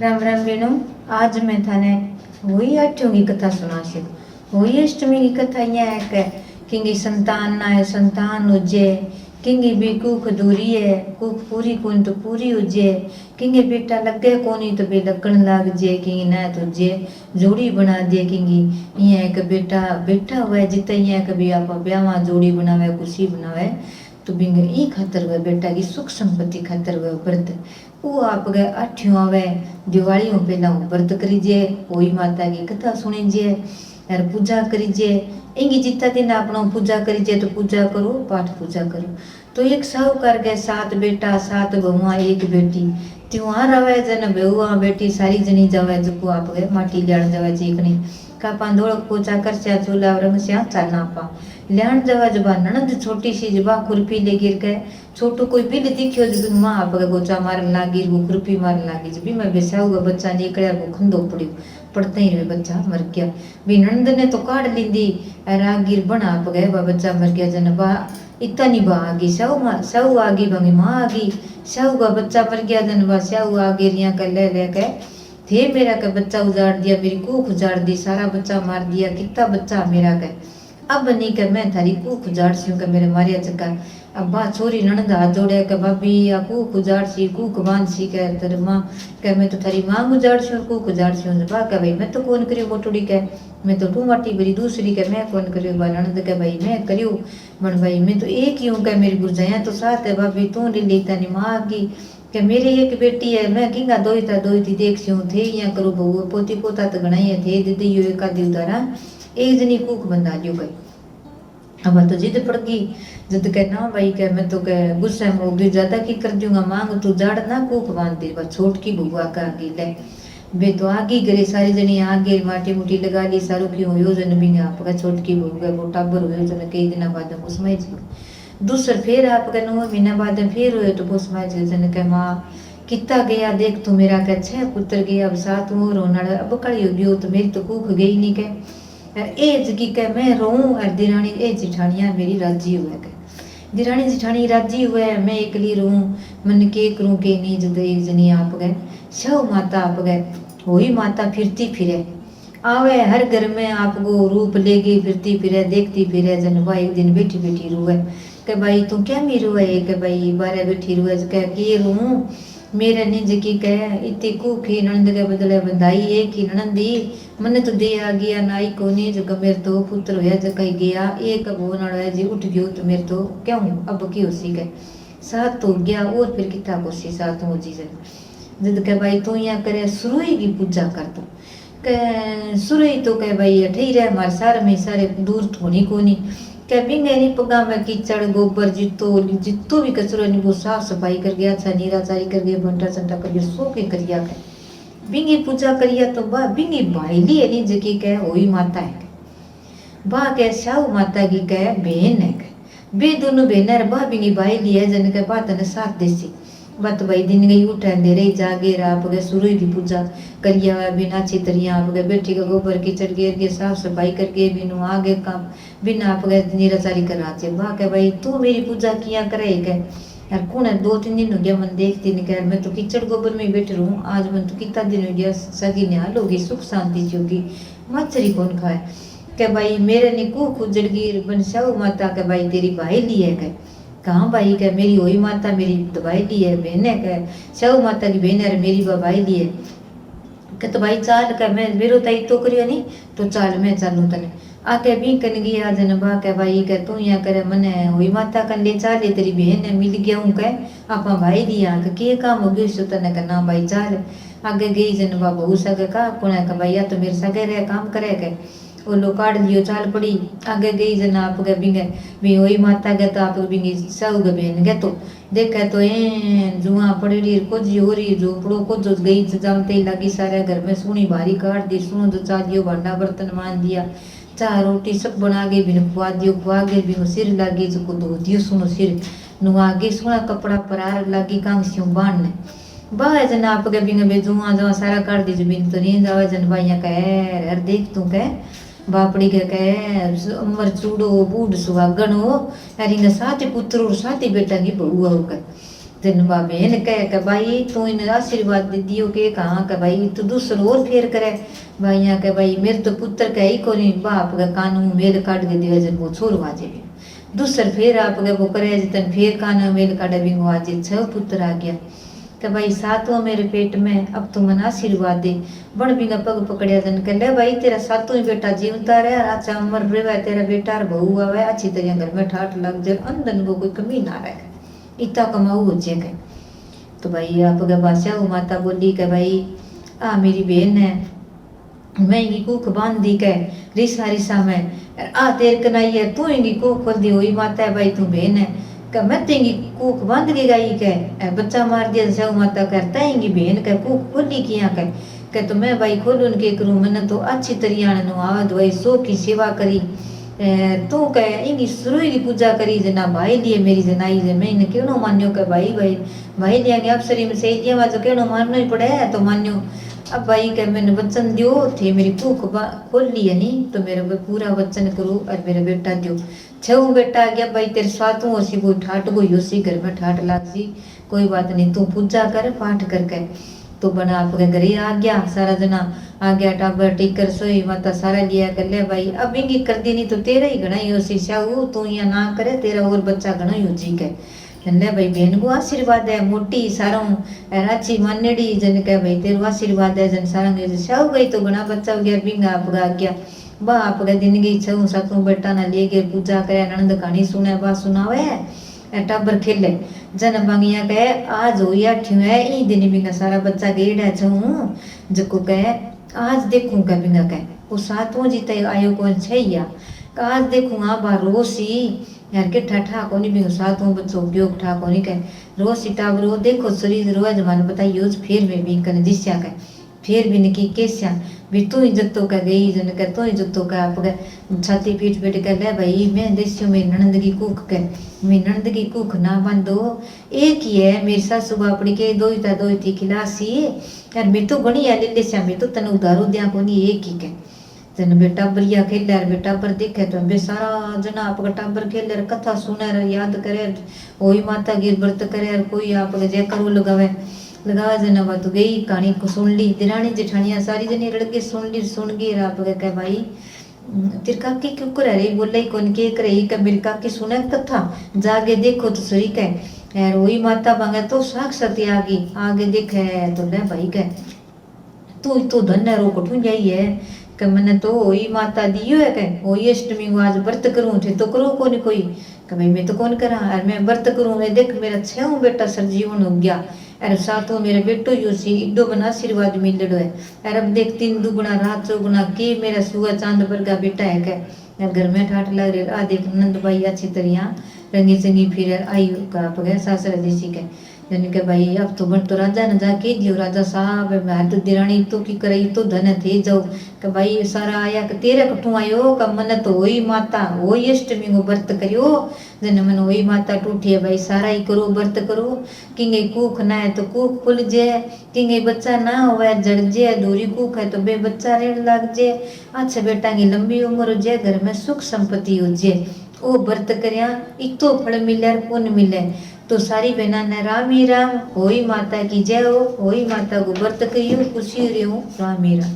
राम राम बेनो। आज मैं थाने वही अष्टमी की कथा सुना सी। वही अष्टमी की कथा यह है कि किंगी संतान ना है संतान उजे, किंगी भी कुख दूरी है कुख पूरी कौन तो पूरी उजे, किंगे बेटा लगे कोनी तो बे लगन लाग जे, किंगी ना तो जे जोड़ी बना दे। किंगी यह एक बेटा बैठा हुआ है जितना यह कभी आप ब्याह जोड़ी बनावे खुशी बनावे तो बिंग ई खातर वह बेटा की सुख संपत्ति खातर वह व्रत वो आप गए अठ्यों आवे दिवाली में पहला व्रत करीजे, कोई माता की कथा सुनीजे और पूजा करीजे। इंगी जितना दिन अपना पूजा करीजे तो पूजा करो पाठ पूजा करो। तो एक साहूकार गए 7 बेटा 7 बहुआ 1 बेटी त्योहार आवे जन बहुआ बेटी सारी जनी जावे जो आप गए माटी लियाण जावे चीकनी का पांदोड़ पोचा कर चूल्हा रंग स्या चालना पा ल्याण जवा जबा ननद छोटी सी जबा खुरपी ले गिर गए छोटू कोई बिल दिखियो जब माँ आप गोचा मारन लागी वो खुरपी मारन लागी जब मैं बेसा हुआ बच्चा निकलिया वो खंदो पड़ियो पड़ते ही रहे बच्चा मर गया। भी नंद ने तो काट लींदी रागिर बना आप गए बा बच्चा मर गया जन बा इतना नहीं बा आगी सऊ आगी भांगी माँ आगी सऊ का बच्चा मर गया जन बा सऊ आगे रिया कर ले के थे मेरा का बच्चा उजाड़ दिया मेरी कूख उजाड़ दी सारा बच्चा मार दिया कितना बच्चा मेरा का अब नहीं कर मैं थारी कूख उजाड़ सी का मेरे मारिया चक्का। अब बा छोरी ननद हाथ जोड़े के भाभी या कूख उजाड़ सी कूख बांध सी कह तेरे माँ कह मैं तो थारी माँ उजाड़ सी और कूख उजाड़ सी बा कह भाई मैं तो कौन करियो मोटोड़ी कह मैं तो टूमाटी बरी दूसरी कह मैं कौन करियो बा ननद कह भाई मैं करियो बन भाई मैं तो एक ही हूँ कह मेरी गुरजाया तो साथ है भाभी तू ले लेता नहीं माँ की कि मेरी एक बेटी है मैं किंगा दोई थी देख सी हूँ थे यहाँ करो बहु पोती पोता तो गणाई थे दीदी यो एक आदि उतारा एक जनी कूक बंदा लियो गई। अब तो जिद पड़ गई जिद कह ना भाई कह मैं तो कह गुस्से में हो गई ज्यादा की कर दूंगा मांग तू जाड़ ना कूक बांध दे बस छोट की बुआ का आगे ले बे तो आगे करे सारी जनी आगे माटी मुटी लगा ली सारू की हो योजन भी आपका छोट की बुआ वो टाबर हुए योजन कई दिन बाद उसमें दूसर फिर आपका 9 महीना बाद फिर हुए तो पोसमा जन के माँ कितना गया देख तू मेरा कह 6 पुत्र गया अब 7 और रोना अब कड़ी हो गयो तो मेरी तो कूख गई नहीं कह एज की कह मैं रोऊं और दिरानी ए जिठानिया मेरी राजी हुए कह दिरानी जिठानी राजी हुए मैं एकली रोऊं मन के करूं के नहीं जद एक जनी आप गए शव माता आप गए वही माता फिरती फिरे आवे हर घर में आपको रूप लेगी फिरती फिरे देखती फिरे जन भाई एक दिन बैठी बैठी रोए के भाई तू क्या मेरू है के भाई बारे बैठी रुए कह कि रू मेरे निज की कह इतनी कूखी नंद के बदले बंधाई एक ही नंदी मन तो दे आ गया नाई को नहीं जो मेरे तो पुत्र होया जो कहीं गया एक अब वो नड़ा जी उठ गयो तो मेरे तो क्यों अब की उसी के साथ तो गया और फिर कितना कोसी साथ हो जी जिद के भाई तू यहाँ करे सुरई की पूजा कर दो के सुरई तो कह भाई ठही रहे हमारे सारे में सारे दूर थोनी को नहीं क्या बिंगे नहीं पगा में कीचड़ गोबर जितो भी कचरो नहीं वो साफ सफाई कर गया अच्छा नीराचारी कर गया भंटा संटा कर गया सो के करिया के बिंगी पूजा करिया तो बा बिंगी भाईली है नहीं जकी कह वही माता है बा कह साऊ माता की कह बहन है बे दोनों बहन बा बिंगी भाईली है जन के बात ने साथ देसी बात भाई दिन गई उठा दे रही जागे आप गए सूर्य की पूजा करिया बिना चितरिया आप गए बेटी का गोबर कीचड़ गे साफ सफाई करके बिनु आगे काम बिना आप गए निराचारी करा बा के भाई तू मेरी पूजा किया करे गए यार कौन है 2-3 दिन हो गया मन देखती नहीं कह मैं तो कीचड़ गोबर में बैठ रहूँ आज मन तो कितना दिन हो गया सगी निहाल होगी सुख शांति सी होगी मछली कौन खाए के भाई मेरे ने को खुजड़ गिर बन साऊ माता के भाई तेरी भाई ली है गए कहाँ भाई कह मेरी वही माता मेरी दवाई ली है बहन है कह साऊ माता की बहन है मेरी भाई ली है कह तो भाई चाल कह मैं मेरे ताई तो करियो नहीं तो चाल मैं चालू तने आके भी कन गया जन बा कह भाई कह तू यहाँ करे मन वही माता कन ले चाले तेरी बहन है मिल गया हूँ कह आपा भाई दिया के काम हो गयो सो तने का ना भाई चाल आगे गई जन बा बहु सगे का पुणे का भैया तो मेरे सगे रहे काम करे के वो लोग काट दियो चाल पड़ी आगे गई जन आप गए बिंगे भी वही माता गए तो आप बिंगे सब गए बहन गए तो देखा तो जुआ पड़ी कुछ हो रही झोपड़ो को जो गई जमते ही लगी सारे घर में सुनी भारी काट दी सुनो जो चालियो भांडा बर्तन मान दिया चाह रोटी सब बना गई बिन खुआ दियो खुआ गए बिन सिर लागी जो को धो दियो सुनो सिर नुआ गे सोना कपड़ा परार लागी काम स्यों बांधने बाय जन आप के बिंगे बेजुआ जो सारा काट दी बिन तो नहीं जावे जन भाइया कह हर देख तू कह बापड़ी के कह अमर चूड़ो बूढ़ सुहागन हो अरिंग साथी पुत्र और साथी बेटा की बहुआ हो जन बा बहन कह के भाई तू इन आशीर्वाद दे दियो के कहाँ के भाई तू दूसरो और फेर करे भाई यहाँ के भाई मेरे तो पुत्र का ही को नहीं बाप का कानून मेल काट के दिवे जन वो छोर वाजे भी दूसर फेर आप के वो करे जतन फेर कानून मेल काटे भी वो आज 6 पुत्र आ गया कि भाई सातों मेरे पेट में अब तू मन आशीर्वाद दे बड़ बिना पग पकड़िया जन के ले भाई तेरा सातों ही बेटा जीवता रहे अच्छा उम्र रहे तेरा बेटा और बहू आवे अच्छी तरह घर में ठाठ लग जाए अंदर को कोई कमी ना रहे इतना कमाऊ हो जाएगा। तो भाई आप बादशाह वो माता बोली कि भाई आ मेरी बहन है मैं इनकी कुख बांध दी के रिसा रिसा में आ तेर कनाई है तू इनकी कुख खोल दी हुई माता है भाई तू बहन है कि मैं तेंगी कुख बांध के गई के बच्चा मार दिया जैसे माता करता है इनकी बहन का कुख खोली किया के तो मैं भाई खोलू उनके करूँ मैंने तो अच्छी तरह आवाज भाई सो की सेवा करी तू कह इनकी शुरू की पूजा करी जना भाई लिए मेरी जनाई जे मैं इन्हें क्यों मान्यो के भाई भाई भाई लिया आप शरीर में सही दिया जो क्यों मानना ही पड़े तो मान्यो अब भाई कह मैंने वचन दियो थे मेरी भूख खोल ली है नहीं तो मेरे पूरा वचन करूँ और मेरा बेटा दियो 6 बेटा आ गया भाई तेरे सातों और सी कोई ठाट को योसी घर में ठाट लाग सी कोई बात नहीं तू पूजा कर पाठ करके तो बना आपके घर ही आ गया सारा जना आ गया टाबर टीकर सोई माता सारा लिया कर ले भाई अब इनकी कर दी नहीं तो तेरा ही घना ही योसी शाहू तू यहाँ ना करे तेरा और बच्चा घना ही जी के ले भाई बहन को आशीर्वाद है मोटी सारों राची मानेड़ी जन कह भाई तेरो आशीर्वाद है जन सारा शाहू गई तो घना बच्चा हो गया बिंगा आपका आ गया बा आपका दिन गई 6 7 बेटा ना ले गए पूजा करे नंद कहानी सुने बा सुनावे टाबर खेले जन बंगिया कहे आज हो या ठ्यू है ई दिन बिंगा सारा बच्चा गेड़ा छू जको कहे आज देखूं का बिंगा कहे वो 7वां जीते आयो कौन छैया आज देखूं आ बा रोसी यार के ठठा कोनी बिंगा 7वां बच्चों उपयोग ठा कोनी कहे रोसी टाबरो देखो शरीर रोज मान बताइयो फिर में बिंग कने दिशा कहे फिर भी निकी केस्या भी तू ही जत्तो का गई जन कर तू ही जत्तो का आप छाती पीठ पीठ कर ले भाई मैं देसियो में ननद की कुख के मैं ननद की कुख ना बांधो एक ही है मेरी सासू बापड़ी के दो ही थी खिलासी यार मैं तो गणी है ले श्या मैं तो तन उधारो दिया कोनी एक ही के जन बेटा बरिया खेल यार बेटा पर देखे तो बे सारा जना आपका टाबर खेल यार कथा सुने याद करे वही माता गिर व्रत करे यार कोई आप जय करो लगावे जना बात गई कहानी को सुन ली दिरानी जेठानिया सारी जनी लड़के सुन गई आप कह भाई तेरे काकी क्यों कर रही बोला ही कौन के करे का मेरी काकी सुने कथा जागे देखो तो सही कह यार वही माता मांगे तो साक्षात आगे देखे तो ले भाई कह तू तो धन्य रो कठू जाई है कि मैंने तो वही माता दियो है कह वही अष्टमी को आज व्रत करूँ थे तो करो कौन कोई कि भाई मैं तो कौन करा यार मैं व्रत करूँ मैं देख मेरा 6वां बेटा सरजीवन हो गया अरे सातों मेरे बेटो यूसी इड्डो बना आशीर्वाद मिलड़ो है अरे अब देख 3 दुगुना रात 4 गुना के मेरा सुआ चांद पर का बेटा है क्या घर में ठाठ लग रही आ देख नंद भाई अच्छी तरह रंगी चंगी फिर आई का पगे सासरा देसी के यानी कि भाई अब तो बन तो राजा न जाके दियो राजा साहब मैं तो दिरानी तो की करे तो धन थे जाओ कि भाई सारा आया कि तेरे कठू आयो का मन तो वही माता वही अष्टमी को व्रत करियो जन मन वही माता टूटी है भाई सारा ही करो व्रत करो किंगे कुख ना है तो कुख खुल जाए किंगे बच्चा ना हुआ जड़ जाए दूरी कुख है तो बे बच्चा रेड़ लग जाए अच्छा बेटा की लंबी उम्र हो जाए घर में सुख संपत्ति हो जाए वो व्रत करया एक तो फल मिले पुण्य मिले तो सारी बहना ने राम ही राम होई माता की जय हो होई माता को व्रत करियो खुशी रहो राम ही राम।